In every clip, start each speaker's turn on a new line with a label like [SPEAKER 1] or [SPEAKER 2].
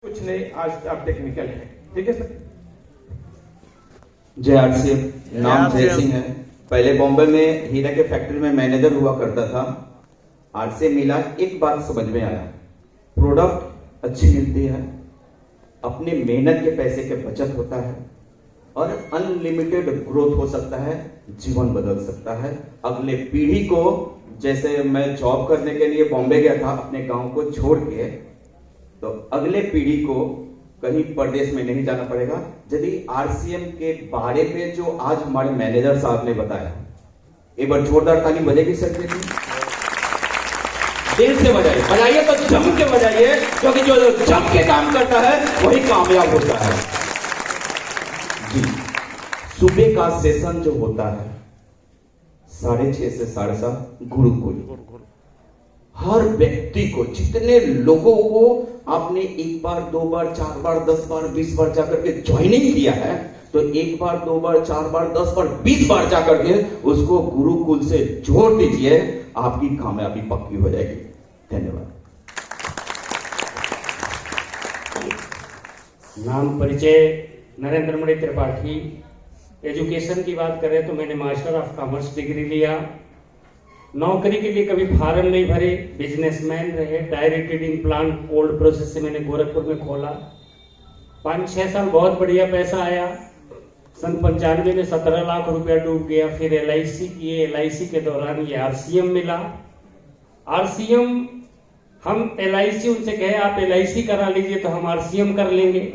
[SPEAKER 1] कुछ नहीं, आज आप टेक्निकल है, ठीक है सर।
[SPEAKER 2] जय आरसीएम, नाम जय सिंह है। पहले बॉम्बे में हीरा के फैक्ट्री में मैनेजर हुआ करता था। आरसीएम मिला, एक बात समझ में आया, प्रोडक्ट अच्छी मिलती है, अपनी मेहनत के पैसे के बचत होता है और अनलिमिटेड ग्रोथ हो सकता है, जीवन बदल सकता है। अगले पीढ़ी को, जैसे मैं जॉब करने के लिए बॉम्बे गया था अपने गांव को छोड़ के, तो अगले पीढ़ी को कहीं प्रदेश में नहीं जाना पड़ेगा। यदि आरसीएम के बारे में जो आज हमारे मैनेजर साहब ने बताया, एक बार जोरदार ताली बजेगी सर के लिए? दिल से बजाइए, बजाइए तो जम के बजाइए, क्योंकि जो जम के काम करता है वही कामयाब होता है। जी, सुबह का सेशन जो होता है 6:30 से 7:30 गुरुकुल, हर व्यक्ति को, जितने लोगों को आपने 1 बार 2 बार 4 बार 10 बार 20 बार जाकर के ज्वाइनिंग किया है, तो 1 बार 2 बार 4 बार 10 बार 20 बार जाकर के उसको गुरुकुल से जोड़ दीजिए, आपकी कामयाबी पक्की हो जाएगी। धन्यवाद।
[SPEAKER 3] नाम परिचय नरेंद्र मणि त्रिपाठी। एजुकेशन की बात करें तो मैंने मास्टर ऑफ कॉमर्स डिग्री लिया। नौकरी के लिए कभी फार्म नहीं भरे, बिजनेसमैन रहे। Diary trading plant old process से मैंने गोरखपुर में खोला। 5-6 साल बहुत बढ़िया पैसा आया। सन 95 में 17 लाख रुपया डूब गया। फिर LIC किए, LIC के दौरान ये RCM मिला। RCM, हम LIC उनसे कहे आप LIC करा लीजिए तो हम RCM कर लेंगे।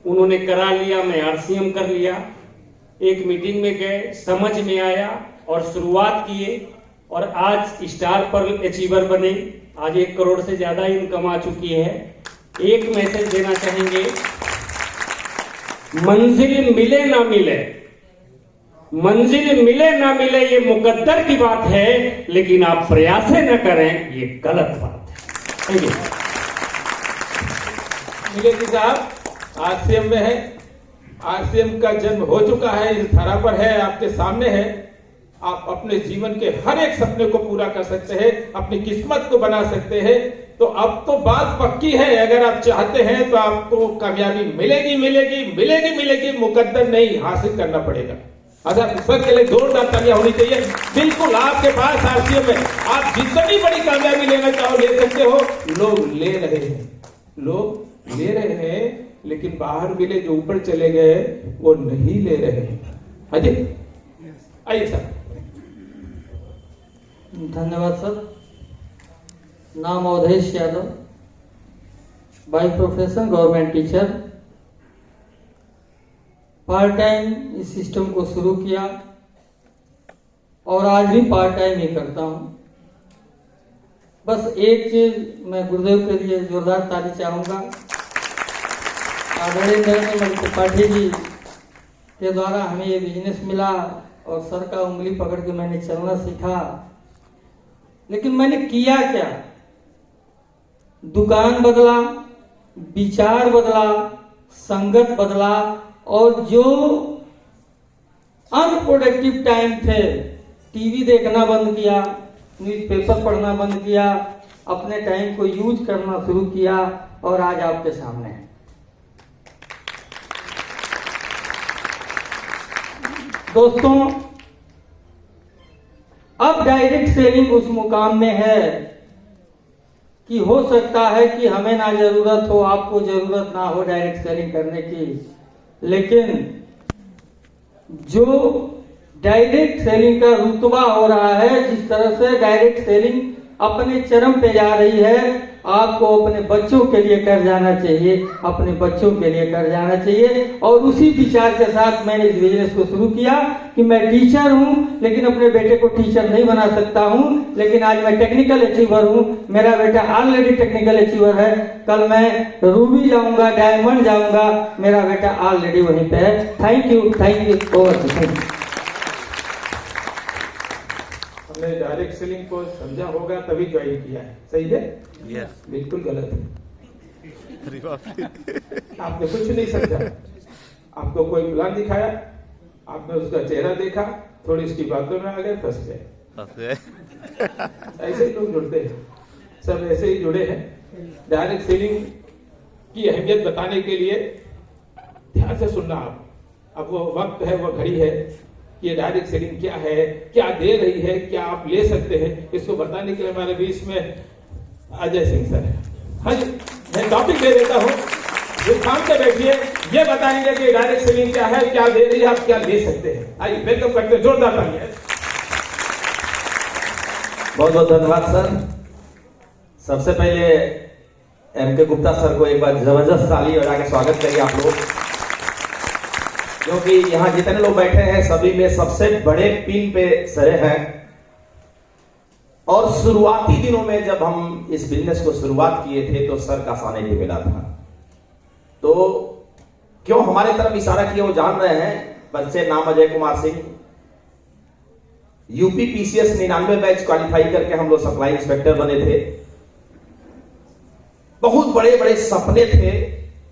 [SPEAKER 3] उन्होंने करा लिया, मैं RCM कर लिया। एक मीटिंग में गए, समझ में आया और शुरुआत किए और आज स्टार पर्ल अचीवर बने। आज 1 करोड़ से ज्यादा इनकम आ चुकी है। एक मैसेज देना चाहेंगे, मंजिल मिले ना मिले, मंजिल मिले ना मिले ये मुकद्दर की बात है, लेकिन आप प्रयास न करें ये गलत बात है।
[SPEAKER 1] मिलेगी साहब, आरसीएम में है, आरसीएम का जन्म हो चुका है, इस धरा पर है, आपके सामने है। आप अपने जीवन के हर एक सपने को पूरा कर सकते हैं, अपनी किस्मत को बना सकते हैं। तो अब तो बात पक्की है, अगर आप चाहते हैं तो आपको कामयाबी मिलेगी मिलेगी मिलेगी मिलेगी, मुकद्दर नहीं, हासिल करना पड़ेगा। अच्छा, सर के लिए जोरदार तालियां होनी चाहिए। बिल्कुल आपके पास आरसीएम में आप जितनी बड़ी कामयाबी लेना चाहो ले सकते हो। लोग ले रहे हैं, लोग ले रहे हैं, लेकिन बाहर मिले जो ऊपर चले गए वो नहीं ले रहे हैं। अजय आइए सर।
[SPEAKER 4] धन्यवाद सर। नाम Awadhesh Yadav, by profession government teacher. Part time इस सिस्टम को शुरू किया और आज भी पार्ट टाइम ही करता हूं। बस एक चीज मैं गुरुदेव के लिए जोरदार ताली चाहूंगा। आदरणीय नरेंद्र मणि त्रिपाठी जी के द्वारा हमें ये बिजनेस मिला और सर का उंगली पकड़ के मैंने चलना सीखा। लेकिन मैंने किया क्या? दुकान बदला, विचार बदला, संगत बदला और जो अनप्रोडक्टिव टाइम थे, टीवी देखना बंद किया, न्यूज़पेपर पढ़ना बंद किया, अपने टाइम को यूज करना शुरू किया और आज आपके सामने है। दोस्तों, अब डायरेक्ट सेलिंग उस मुकाम में है कि हो सकता है कि हमें ना जरूरत हो, आपको जरूरत ना हो डायरेक्ट सेलिंग करने की, लेकिन जो डायरेक्ट सेलिंग का रुतबा हो रहा है, जिस तरह से डायरेक्ट सेलिंग अपने चरम पे जा रही है, आपको अपने बच्चों के लिए कर जाना चाहिए, अपने बच्चों के लिए कर जाना चाहिए। और उसी विचार के साथ मैंने इस बिजनेस को शुरू किया कि मैं टीचर हूं, लेकिन अपने बेटे को टीचर नहीं बना सकता हूं, लेकिन आज मैं टेक्निकल अचीवर हूं। मेरा बेटा ऑलरेडी टेक्निकल अचीवर है। कल मैं रूबी जाऊंगा, डायमंड जाऊंगा, मेरा बेटा ऑलरेडी वहीं पे है। Thank you over.
[SPEAKER 1] हमने डायरेक्ट सेलिंग को समझा होगा तभी ज्वाइन किया है, सही है?
[SPEAKER 5] Yes.
[SPEAKER 1] बिल्कुल गलत है। आपने कुछ नहीं समझा, आपको कोई प्लान दिखाया, आपने उसका चेहरा देखा, थोड़ी इसकी बातों में आ गए, फंस गए। ऐसे ही लोग जुड़ते हैं, सब ऐसे ही जुड़े हैं। डायरेक्ट सेलिंग की अहमियत बताने के लिए ध्यान से सुनना आप। अब वो वक्त है, वो घड़ी है कि ये डायरेक्ट सेलिंग क्या है, क्या दे रही है, क्या आप ले सकते हैं, इसको बताने के लिए हमारे बीच में अजय सिंह सर है। हाँ जी, मैं टॉपिक दे देता हूँ, शाम से बैठिए, ये बताएंगे कि डायरेक्ट सेलिंग क्या है, क्या दे रही है, आप क्या ले सकते हैं। आइए वेलकम करते हैं, जोरदार तालियां।
[SPEAKER 5] बहुत बहुत धन्यवाद सर। सबसे पहले एमके गुप्ता सर को एक बार जबरदस्त ताली बजा के स्वागत करिए आप लोग, क्योंकि यहाँ जितने लोग बैठे हैं सभी में सबसे बड़े पिन पे सरे हैं। और शुरुआती दिनों में जब हम इस बिजनेस को शुरुआत किए थे तो सर का सानिध्य मिला था। तो क्यों हमारे तरफ इशारा किया वो जान रहे हैं। बच्चे नाम Ajay Kumar Singh, UP PCS 99 batch qualify करके हम लोग सप्लाई इंस्पेक्टर बने थे। बहुत बड़े बड़े सपने थे,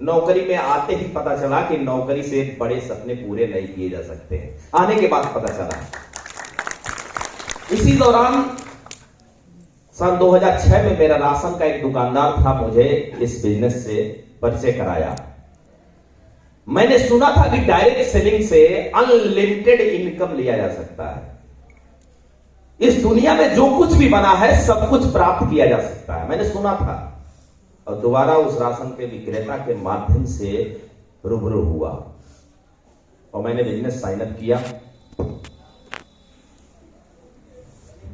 [SPEAKER 5] नौकरी में आते ही पता चला कि नौकरी से बड़े सपने पूरे नहीं किए जा सकते हैं। आने के बाद पता चला। इसी दौरान सन 2006 में मेरा राशन का एक दुकानदार था, मुझे इस बिजनेस से परिचय कराया। मैंने सुना था कि डायरेक्ट सेलिंग से अनलिमिटेड इनकम लिया जा सकता है। इस दुनिया में जो कुछ भी बना है सब कुछ प्राप्त किया जा सकता है, मैंने सुना था। और दोबारा उस राशन के विक्रेता के माध्यम से रूबरू हुआ और मैंने बिजनेस साइन अप किया।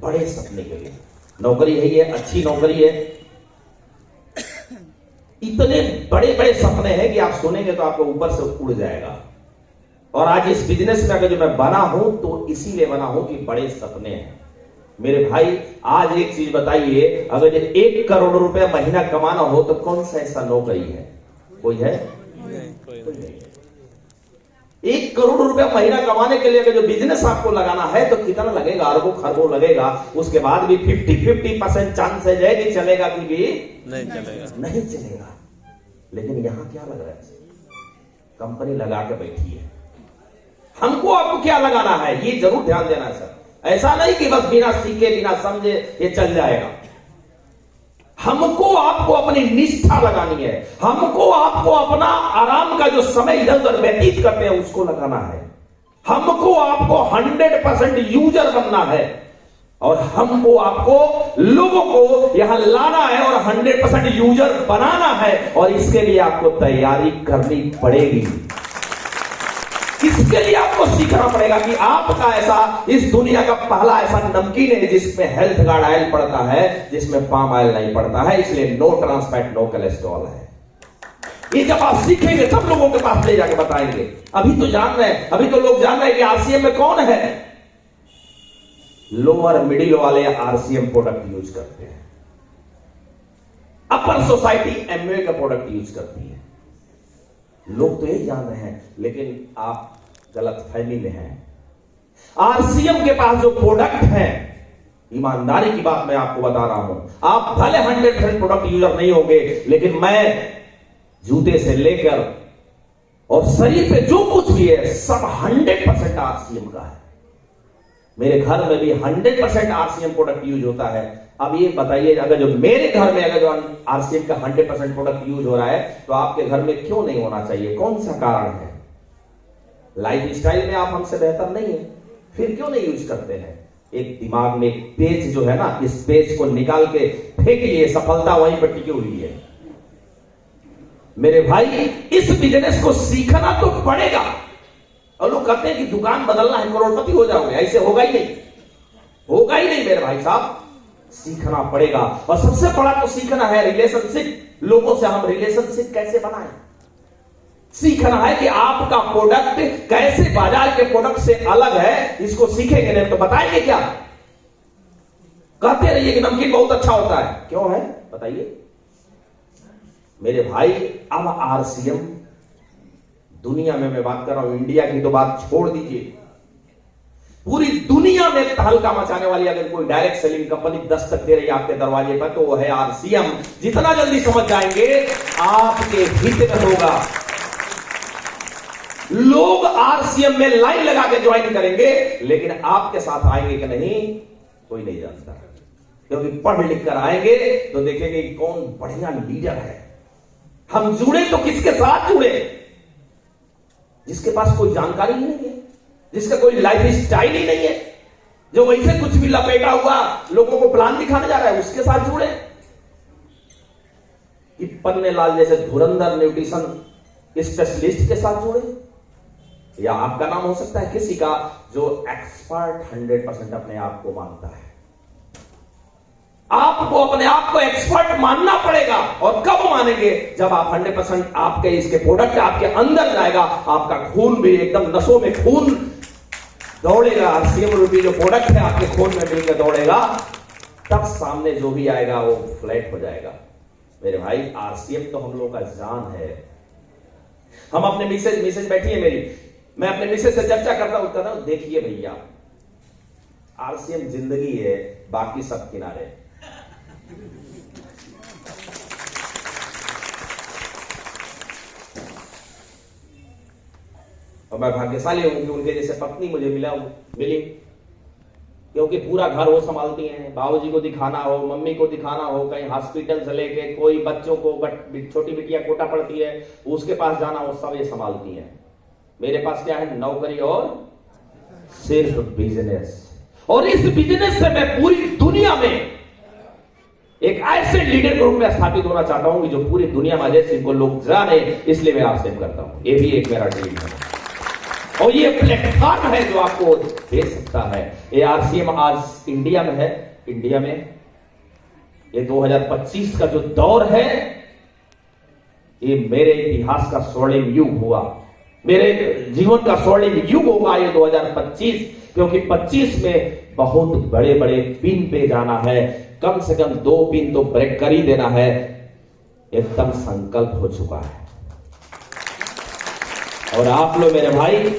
[SPEAKER 5] बड़े सपने के लिए नौकरी है, ये अच्छी नौकरी है। इतने बड़े बड़े सपने हैं कि आप सुनेंगे तो आपको ऊपर से उड़ जाएगा। और आज इस बिजनेस में अगर जो मैं बना हूं तो इसीलिए बना हूं कि बड़े सपने हैं। मेरे भाई आज एक चीज बताइए, अगर 1 करोड़ रुपया महीना कमाना हो तो कौन सा ऐसा नौकरी है? कोई है? नहीं। 1 करोड़ रुपया महीना कमाने के लिए अगर जो बिजनेस आपको लगाना है तो कितना लगेगा? अरबों खरबों लगेगा। उसके बाद भी 50% चांस है कि चलेगा कि भी नहीं चलेगा। लेकिन यहां क्या लग रहा है? कंपनी लगा के बैठी है। हमको आपको क्या लगाना है ये जरूर ध्यान देना है सर। ऐसा नहीं कि बस बिना सीखे बिना समझे ये चल जाएगा। हमको आपको अपनी निष्ठा लगानी है। हमको आपको अपना आराम का जो समय इधर उधर व्यतीत करते हैं उसको लगाना है। हमको आपको 100% यूजर बनना है और हमको आपको लोगों को यहां लाना है और 100% यूजर बनाना है। और इसके लिए आपको तैयारी करनी पड़ेगी। इसके लिए आपको सीखना पड़ेगा कि आपका ऐसा इस दुनिया का पहला ऐसा नमकीन है जिसमें हेल्थ गार्ड ऑयल पड़ता है, जिसमें पाम ऑयल नहीं पड़ता है। इसलिए no trans fat no cholesterol है। ये जब आप सीखेंगे सब लोगों के पास ले जाके बताएंगे। अभी तो जान रहे हैं, अभी तो लोग जान रहे हैं कि आरसीएम में कौन है। लोअर मिडिल वाले आरसीएम प्रोडक्ट यूज करते हैं। अपर सोसाइटी एमवे का प्रोडक्ट यूज करती है। लोग तो यही जान रहे हैं, लेकिन आप गलत फहमी में हैं। आरसीएम के पास जो प्रोडक्ट है, ईमानदारी की बात मैं आपको बता रहा हूं, आप भले 100% प्रोडक्ट यूजर नहीं होंगे, लेकिन मैं जूते से लेकर और शरीर पे जो कुछ भी है सब 100% आरसीएम का है। मेरे घर में भी 100% आरसीएम प्रोडक्ट यूज होता है। अब ये बताइए, अगर जो मेरे घर में अगर जो आरसीएम का 100% प्रोडक्ट यूज हो रहा है तो आपके घर में क्यों नहीं होना चाहिए? कौन सा कारण है? लाइफ स्टाइल में आप हमसे बेहतर नहीं है, फिर क्यों नहीं यूज करते हैं? एक दिमाग में एक पेज जो है ना, इस पेज को निकाल के फेंकिए, सफलता वहीं पर टिकी हुई है। मेरे भाई इस बिजनेस को सीखना तो पड़ेगा। और लोग कहते हैं कि दुकान बदलना है करोड़पति हो जाओगे, ऐसे होगा ही नहीं, होगा ही नहीं मेरे भाई साहब। सीखना पड़ेगा और सबसे बड़ा तो सीखना है रिलेशनशिप। लोगों से हम रिलेशनशिप कैसे बनाएं, सीखना है कि आपका प्रोडक्ट कैसे बाजार के प्रोडक्ट से अलग है। इसको सीखेंगे नहीं तो बताएंगे क्या? कहते रहिए कि नमकीन बहुत अच्छा होता है, क्यों है बताइए मेरे भाई। अब आरसीएम दुनिया में मैं बात कर रहा हूं, इंडिया की तो बात छोड़ दीजिए, पूरी दुनिया में तहलका मचाने वाली अगर कोई डायरेक्ट सेलिंग कंपनी दस्तक दे रही है आपके दरवाजे पर तो वो है आरसीएम। जितना जल्दी समझ जाएंगे आपके हित में होगा। लोग आरसीएम में लाइन लगा के ज्वाइन करेंगे, लेकिन आपके साथ आएंगे कि नहीं कोई नहीं जानता। क्योंकि पढ़ लिख कर आएंगे तो देखेंगे कौन बढ़िया लीडर है। हम जुड़े तो किसके साथ जुड़े? जिसके पास कोई जानकारी ही नहीं है, जिसका कोई लाइफ स्टाइल ही नहीं है, जो वैसे कुछ भी लपेटा हुआ लोगों को प्लान दिखाने जा रहा है, उसके साथ जुड़े। कि पन्ने लाल जैसे धुरंधर न्यूट्रिशन स्पेशलिस्ट के साथ जुड़े, या आपका नाम हो सकता है किसी का जो एक्सपर्ट 100% अपने आप को मानता है। आपको अपने आप को एक्सपर्ट मानना पड़ेगा। और कब मानेंगे? जब आप 100% आपके इसके प्रोडक्ट आपके अंदर जाएगा, आपका खून भी एकदम नसों में खून दौड़ेगा। RCM रूपी जो प्रोडक्ट है आपके खून में मिलकर दौड़ेगा, तब सामने जो भी आएगा वो फ्लैट हो जाएगा। मेरे भाई, RCM तो हम लोग का जान है। हम अपने मिसेज बैठी है मेरी, मैं अपने मिसेज से चर्चा करता हूं, देखिए भैया, RCM जिंदगी है, बाकी सब किनारे। और मैं भाग्यशाली हूं कि उनके जैसे पत्नी मुझे मिली, क्योंकि पूरा घर वो संभालती हैं। बाबूजी को दिखाना हो, मम्मी को दिखाना हो, कहीं हॉस्पिटल से लेके कोई बच्चों को, छोटी बिटिया कोटा पड़ती है, उसके पास जाना हो, सब ये संभालती हैं। मेरे पास क्या है? नौकरी और सिर्फ बिजनेस। और इस बिजनेस से मैं पूरी दुनिया में एक ऐसे लीडर ग्रुप में स्थापित होना चाहता हूं कि जो पूरी दुनिया में जैसे इनको लोग जाने, इसलिए मैं आपसे करता हूं। ये भी एक मेरा ड्रीम है और ये प्लेटफॉर्म है जो आपको दे सकता है। ये RCM आज इंडिया में है। इंडिया में ये 2025 का जो दौर है, ये मेरे इतिहास का स्वर्णिम युग हुआ, मेरे जीवन का स्वर्णिम युग होगा ये 2025। क्योंकि 25 में बहुत बड़े बड़े पिन पे जाना है, कम से कम 2 पिन तो ब्रेक कर ही देना है, एकदम संकल्प हो चुका है। और आप लोग मेरे भाई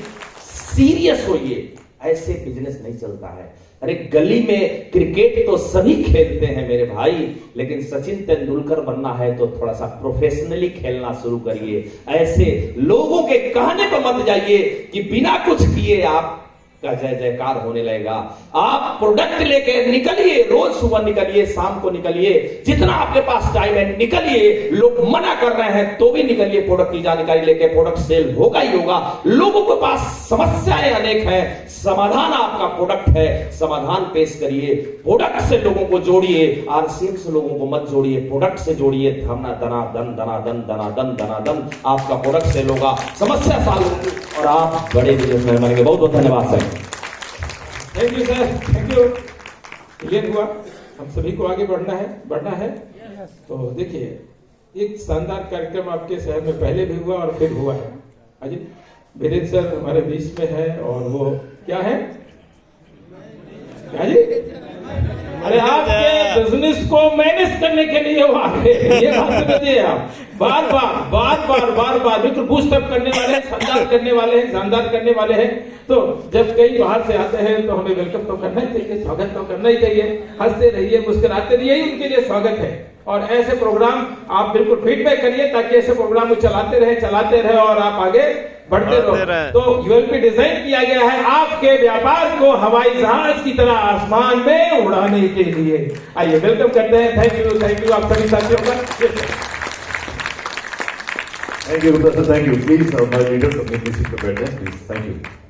[SPEAKER 5] सीरियस होइए, ऐसे बिजनेस नहीं चलता है। अरे गली में क्रिकेट तो सभी खेलते हैं मेरे भाई, लेकिन सचिन तेंदुलकर बनना है तो थोड़ा सा प्रोफेशनली खेलना शुरू करिए। ऐसे लोगों के कहने पर मत जाइए कि बिना कुछ किए आप का जय जयकार होने लगेगा। आप प्रोडक्ट लेके निकलिए, रोज सुबह निकलिए, शाम को निकलिए, जितना आपके पास टाइम है निकलिए। लोग मना कर रहे हैं तो भी निकलिए, प्रोडक्ट की जानकारी लेके। प्रोडक्ट सेल होगा ही होगा। लोगों के पास समस्याएं अनेक हैं, समाधान आपका प्रोडक्ट है, समाधान पेश करिए। प्रोडक्ट से लोगों को जोड़िए, RCM से लोगों को मत जोड़िए, प्रोडक्ट से जोड़िए। धना दना दन दना दन दना दन दना दन आपका प्रोडक्ट सेल होगा, समस्या सॉल्व होगी और आप बड़े बिजनेसमैन बनेंगे। बहुत बहुत धन्यवाद sir.
[SPEAKER 1] Thank you sir, thank you. Clear हुआ, हम सभी को आगे बढ़ना है। तो देखिए, एक शानदार कार्यक्रम आपके शहर में पहले भी हुआ और फिर हुआ है। अजी वीरेंद्र सर हमारे बीच में है, और वो क्या है? क्या जी? अरे आपके बिजनेस को मैनेज करने के लिए वो आगे, ये बात समझिए आप। बार बार बिल्कुल बूस्टअप करने वाले हैं, शानदार करने वाले हैं, शानदार करने वाले हैं। तो जब कई बाहर से आते हैं तो हमें वेलकम तो करना ही चाहिए, स्वागत तो करना ही चाहिए। हंसते रहिए, मुस्कुराते रहिए, यही उनके लिए स्वागत है। और ऐसे प्रोग्राम आप बिल्कुल फीडबैक करिए, ताकि ऐसे प्रोग्राम को चलाते रहे और आप आगे बढ़ते रहो। तो ULP डिजाइन किया गया है आपके व्यापार को हवाई जहाज की तरह आसमान में उड़ाने के लिए। आइए वेलकम करते हैं। थैंक यू आप सभी साथियों का।
[SPEAKER 6] Thank you, Gupta sir. Thank you. Please, my leaders of the please. Thank you.